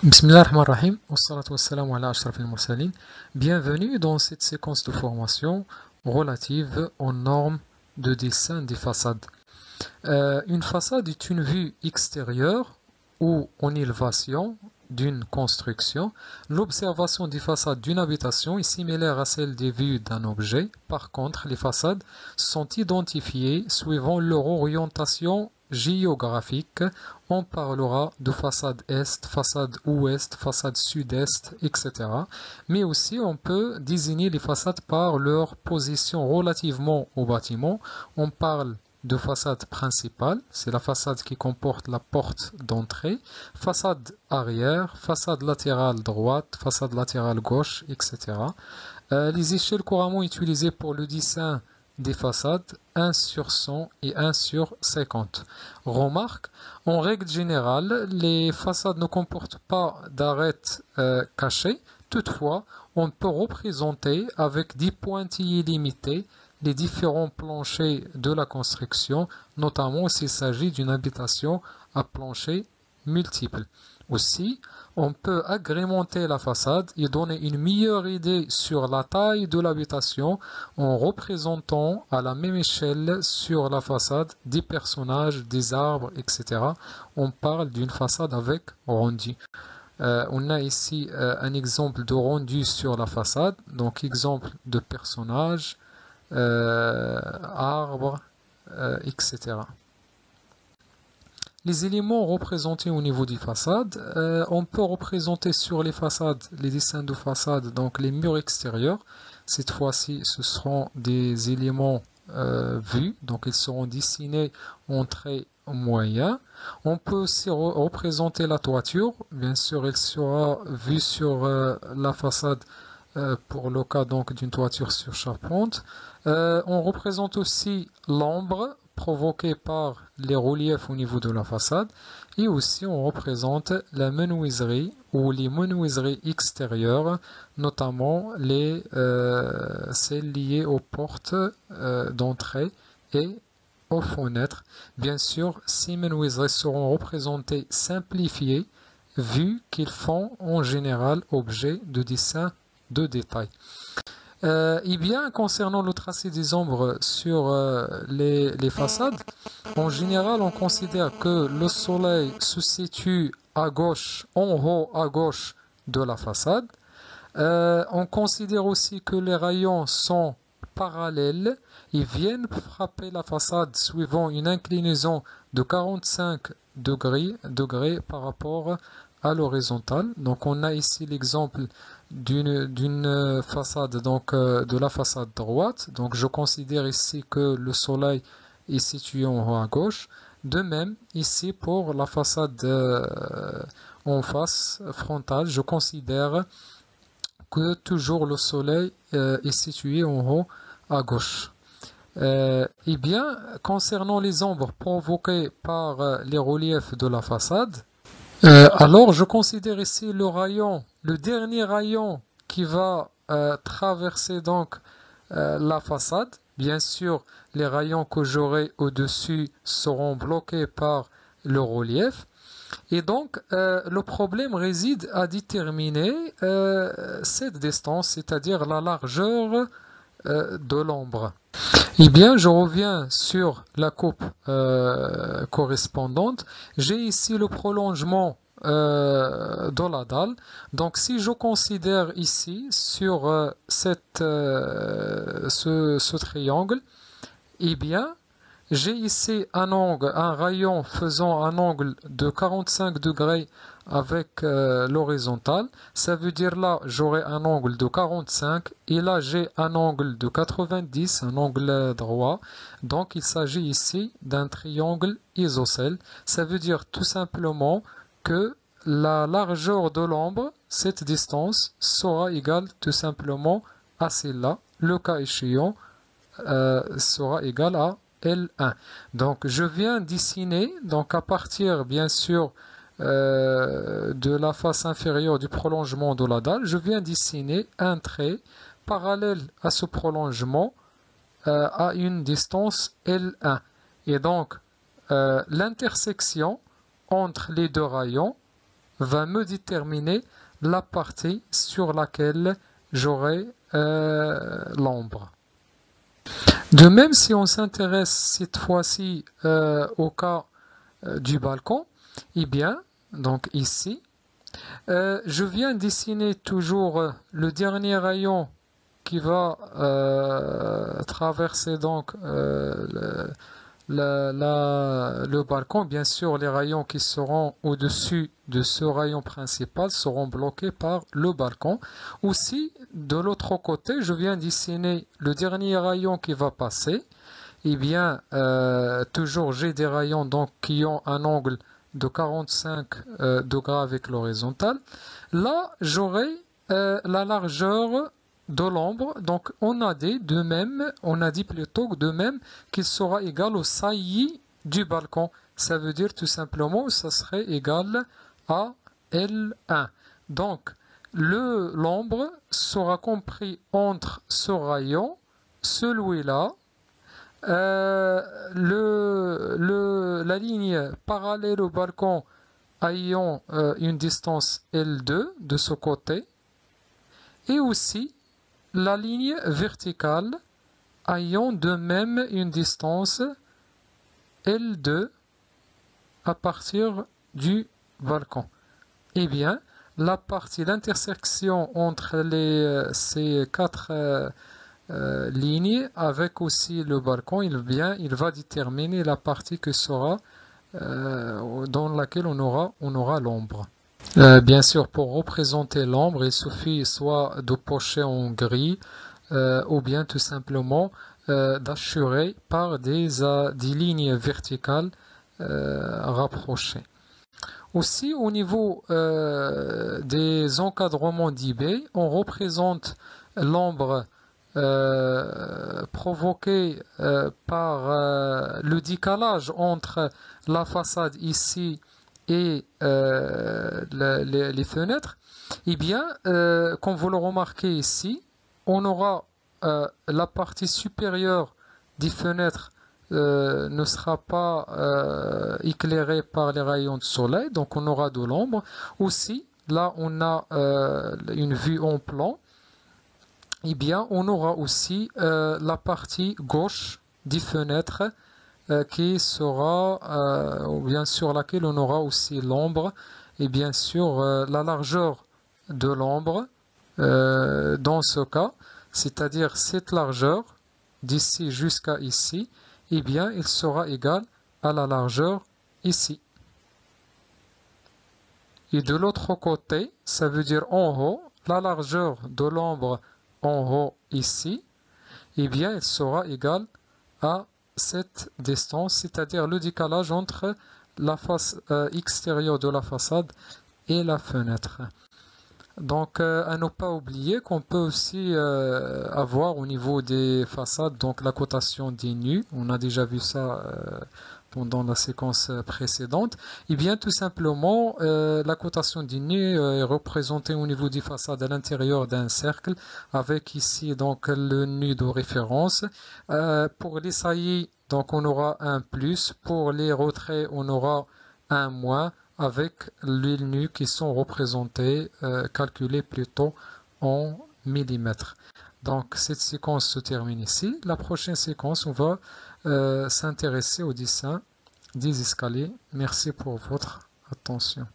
Bismillahirrahmanirrahim, wassalatu wassalamu ala ashrafil mursalin. Bienvenue dans cette séquence de formation relative aux normes de dessin des façades. Une façade est une vue extérieure ou en élévation d'une construction. L'observation des façades d'une habitation est similaire à celle des vues d'un objet. Par contre, les façades sont identifiées suivant leur orientation géographique. On parlera de façade est, façade ouest, façade sud-est, etc. Mais aussi on peut désigner les façades par leur position relativement au bâtiment. On parle de façade principale, c'est la façade qui comporte la porte d'entrée, façade arrière, façade latérale droite, façade latérale gauche, etc. Les échelles couramment utilisées pour le dessin des façades 1 sur 100 et 1 sur 50. Remarque, en règle générale, les façades ne comportent pas d'arêtes cachées. Toutefois, on peut représenter avec des pointillés limités les différents planchers de la construction, notamment s'il s'agit d'une habitation à plancher multiples. Aussi, on peut agrémenter la façade et donner une meilleure idée sur la taille de l'habitation en représentant à la même échelle sur la façade des personnages, des arbres, etc. On parle d'une façade avec rendu. On a ici un exemple de rendu sur la façade, donc exemple de personnages, arbres, etc. Les éléments représentés au niveau des façades, on peut représenter sur les façades, les dessins de façade, donc les murs extérieurs. Cette fois-ci, ce seront des éléments vus, donc ils seront dessinés en traits moyens. On peut aussi représenter la toiture, bien sûr, elle sera vue sur la façade pour le cas donc d'une toiture sur charpente. On représente aussi l'ombre provoquée par les reliefs au niveau de la façade et aussi on représente la menuiserie ou les menuiseries extérieures, notamment celles liées aux portes d'entrée et aux fenêtres. Bien sûr, ces menuiseries seront représentées simplifiées vu qu'ils font en général objet de dessins de détail. Et bien, concernant le tracé des ombres sur les façades, en général, on considère que le soleil se situe à gauche, en haut à gauche de la façade. On considère aussi que les rayons sont parallèles et viennent frapper la façade suivant une inclinaison de 45 degrés par rapport à l'horizontale. Donc on a ici l'exemple d'une façade, donc de la façade droite. Donc je considère ici que le soleil est situé en haut à gauche. De même, ici pour la façade en face frontale, je considère que toujours le soleil est situé en haut à gauche. Eh bien, concernant les ombres provoquées par les reliefs de la façade, alors je considère ici le dernier rayon qui va traverser donc la façade. Bien sûr, les rayons que j'aurai au-dessus seront bloqués par le relief. Et donc, le problème réside à déterminer cette distance, c'est-à-dire la largeur de l'ombre. Eh bien, je reviens sur la coupe correspondante. J'ai ici le prolongement de la dalle. Donc, si je considère ici sur ce triangle, eh bien, j'ai ici un rayon faisant un angle de 45 degrés avec l'horizontale. Ça veut dire là, j'aurai un angle de 45 et là, j'ai un angle de 90, un angle droit. Donc, il s'agit ici d'un triangle isocèle. Ça veut dire tout simplement que la largeur de l'ombre, cette distance, sera égale tout simplement à celle-là. Le cas échéant sera égal à L1. Donc je viens dessiner, donc à partir bien sûr de la face inférieure du prolongement de la dalle, je viens dessiner un trait parallèle à ce prolongement à une distance L1. Et donc l'intersection entre les deux rayons va me déterminer la partie sur laquelle j'aurai l'ombre. De même, si on s'intéresse cette fois-ci au cas du balcon, eh bien, donc ici, je viens dessiner toujours le dernier rayon qui va traverser donc le balcon. Bien sûr, les rayons qui seront au-dessus de ce rayon principal seront bloqués par le balcon. Aussi, de l'autre côté, je viens dessiner le dernier rayon qui va passer. Eh bien, toujours j'ai des rayons donc, qui ont un angle de 45 degrés avec l'horizontale. Là, j'aurai la largeur de l'ombre. Donc, on a dit plutôt de même qu'il sera égal au saillie du balcon. Ça veut dire tout simplement que ça serait égal à L1. Donc, l'ombre sera compris entre ce rayon, celui-là, la ligne parallèle au balcon ayant une distance L2 de ce côté, et aussi la ligne verticale ayant de même une distance L2 à partir du balcon. Eh bien, l'intersection entre ces quatre lignes avec aussi le balcon, il va déterminer la partie que sera dans laquelle on aura l'ombre. Bien sûr, pour représenter l'ombre, il suffit soit de pocher en gris ou bien tout simplement d'assurer par des lignes verticales rapprochées. Aussi, au niveau des encadrements d'eBay, on représente l'ombre provoquée par le décalage entre la façade ici et les fenêtres. Eh bien, comme vous le remarquez ici, on aura la partie supérieure des fenêtres ne sera pas éclairée par les rayons de soleil, donc on aura de l'ombre. Aussi, là on a une vue en plan. Eh bien, on aura aussi la partie gauche des fenêtres qui sera, ou bien sur laquelle on aura aussi l'ombre, et bien sûr la largeur de l'ombre dans ce cas, c'est-à-dire cette largeur d'ici jusqu'à ici, eh bien, il sera égal à la largeur ici. Et de l'autre côté, ça veut dire en haut, la largeur de l'ombre en haut ici, eh bien, il sera égal à cette distance, c'est-à-dire le décalage entre la face extérieure de la façade et la fenêtre. Donc, à ne pas oublier qu'on peut aussi avoir au niveau des façades donc la cotation des nus. On a déjà vu ça pendant la séquence précédente. Et bien, tout simplement, la cotation des nus est représentée au niveau des façades à l'intérieur d'un cercle, avec ici donc le nu de référence. Pour les saillies, donc on aura un plus. Pour les retraits, on aura un moins, avec les nus qui sont représentés, calculés plutôt en millimètres. Donc cette séquence se termine ici. La prochaine séquence, on va s'intéresser au dessin des escaliers. Merci pour votre attention.